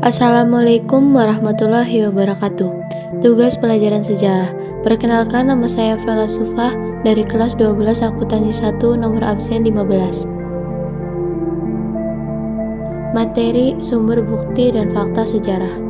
Assalamualaikum warahmatullahi wabarakatuh. Tugas pelajaran sejarah. Perkenalkan, nama saya Vela Sufah dari kelas 12 akuntansi 1 nomor absen 15. Materi, sumber bukti dan fakta sejarah.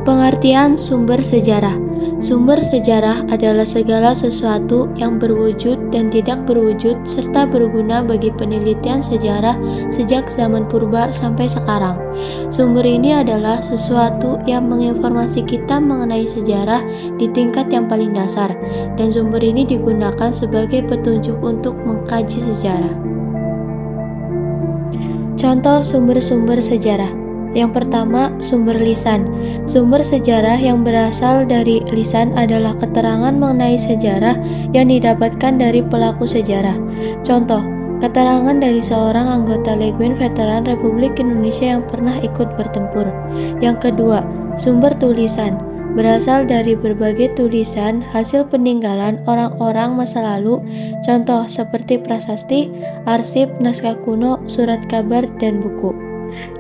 Pengertian sumber sejarah. Sumber sejarah adalah segala sesuatu yang berwujud dan tidak berwujud serta berguna bagi penelitian sejarah sejak zaman purba sampai sekarang. Sumber ini adalah sesuatu yang menginformasi kita mengenai sejarah di tingkat yang paling dasar, dan sumber ini digunakan sebagai petunjuk untuk mengkaji sejarah. Contoh sumber-sumber sejarah. Yang pertama, sumber lisan. Sumber sejarah yang berasal dari lisan adalah keterangan mengenai sejarah yang didapatkan dari pelaku sejarah. Contoh, keterangan dari seorang anggota Legiun Veteran Republik Indonesia yang pernah ikut bertempur. Yang kedua, sumber tulisan. Berasal dari berbagai tulisan hasil peninggalan orang-orang masa lalu, contoh seperti prasasti, arsip, naskah kuno, surat kabar, dan buku.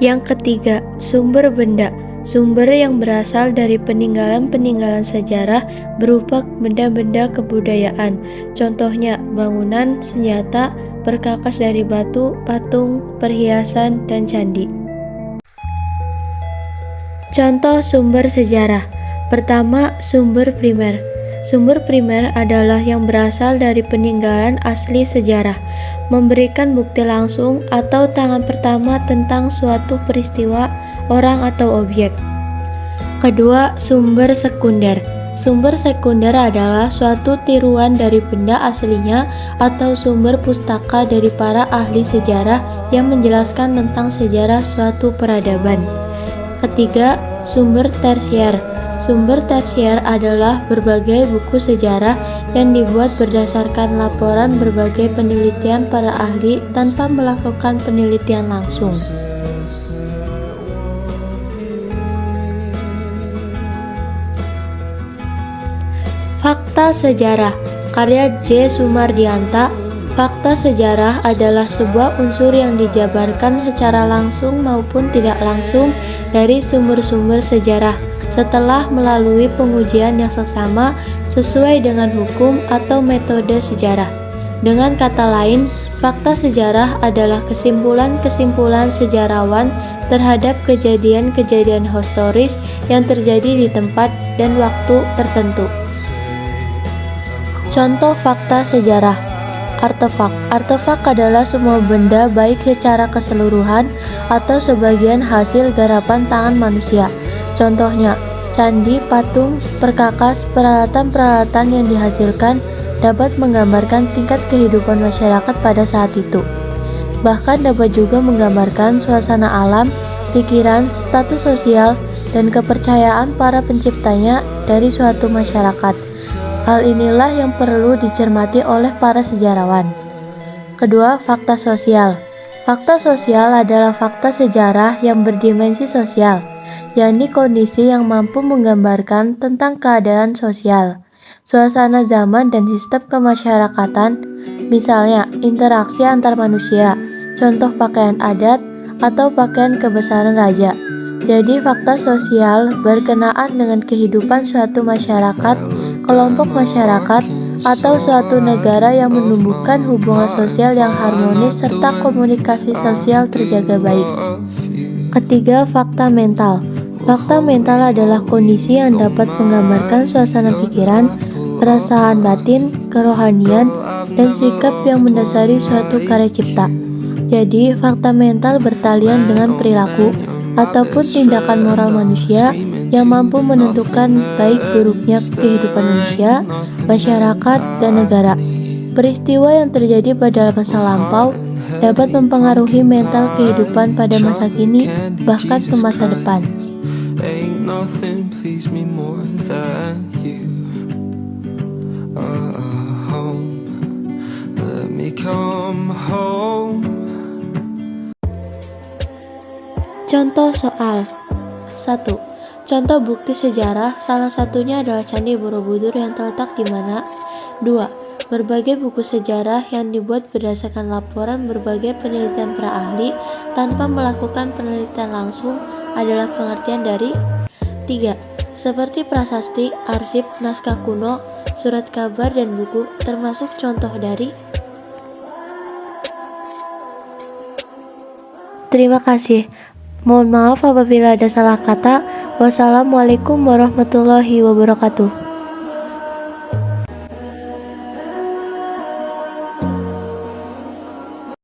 Yang ketiga, sumber benda. Sumber yang berasal dari peninggalan-peninggalan sejarah berupa benda-benda kebudayaan. Contohnya bangunan, senjata, perkakas dari batu, patung, perhiasan, dan candi. Contoh sumber sejarah. Pertama, sumber primer. Sumber primer adalah yang berasal dari peninggalan asli sejarah, memberikan bukti langsung atau tangan pertama tentang suatu peristiwa, orang atau objek. Kedua, sumber sekunder. Sumber sekunder adalah suatu tiruan dari benda aslinya atau sumber pustaka dari para ahli sejarah yang menjelaskan tentang sejarah suatu peradaban. Ketiga, sumber tersier. Sumber tersier adalah berbagai buku sejarah yang dibuat berdasarkan laporan berbagai penelitian para ahli tanpa melakukan penelitian langsung. Fakta sejarah, karya J. Sumardianta. Fakta sejarah adalah sebuah unsur yang dijabarkan secara langsung maupun tidak langsung dari sumber-sumber sejarah setelah melalui pengujian yang seksama sesuai dengan hukum atau metode sejarah. Dengan kata lain, fakta sejarah adalah kesimpulan-kesimpulan sejarawan terhadap kejadian-kejadian historis yang terjadi di tempat dan waktu tertentu. Contoh fakta sejarah. Artefak. Artefak adalah semua benda baik secara keseluruhan atau sebagian hasil garapan tangan manusia. Contohnya, candi, patung, perkakas, peralatan-peralatan yang dihasilkan dapat menggambarkan tingkat kehidupan masyarakat pada saat itu. Bahkan dapat juga menggambarkan suasana alam, pikiran, status sosial, dan kepercayaan para penciptanya dari suatu masyarakat. Hal inilah yang perlu dicermati oleh para sejarawan. Kedua, fakta sosial. Fakta sosial adalah fakta sejarah yang berdimensi sosial, yakni kondisi yang mampu menggambarkan tentang keadaan sosial, suasana zaman dan sistem kemasyarakatan, misalnya interaksi antar manusia, contoh pakaian adat atau pakaian kebesaran raja. Jadi fakta sosial berkenaan dengan kehidupan suatu masyarakat, kelompok masyarakat, atau suatu negara yang menumbuhkan hubungan sosial yang harmonis serta komunikasi sosial terjaga baik. Ketiga, fakta mental. Fakta mental adalah kondisi yang dapat menggambarkan suasana pikiran, perasaan batin, kerohanian, dan sikap yang mendasari suatu karya cipta. Jadi, fakta mental bertalian dengan perilaku ataupun tindakan moral manusia yang mampu menentukan baik buruknya kehidupan manusia, masyarakat, dan negara. Peristiwa yang terjadi pada masa lampau dapat mempengaruhi mental kehidupan pada masa kini, bahkan ke masa depan. Contoh soal 1. Contoh bukti sejarah, salah satunya adalah Candi Borobudur yang terletak di mana? 2. Berbagai buku sejarah yang dibuat berdasarkan laporan berbagai penelitian para ahli tanpa melakukan penelitian langsung adalah pengertian dari 3. Seperti prasasti, arsip, naskah kuno, surat kabar, dan buku, termasuk contoh dari. Terima kasih. Mohon maaf apabila ada salah kata. Wassalamualaikum warahmatullahi wabarakatuh.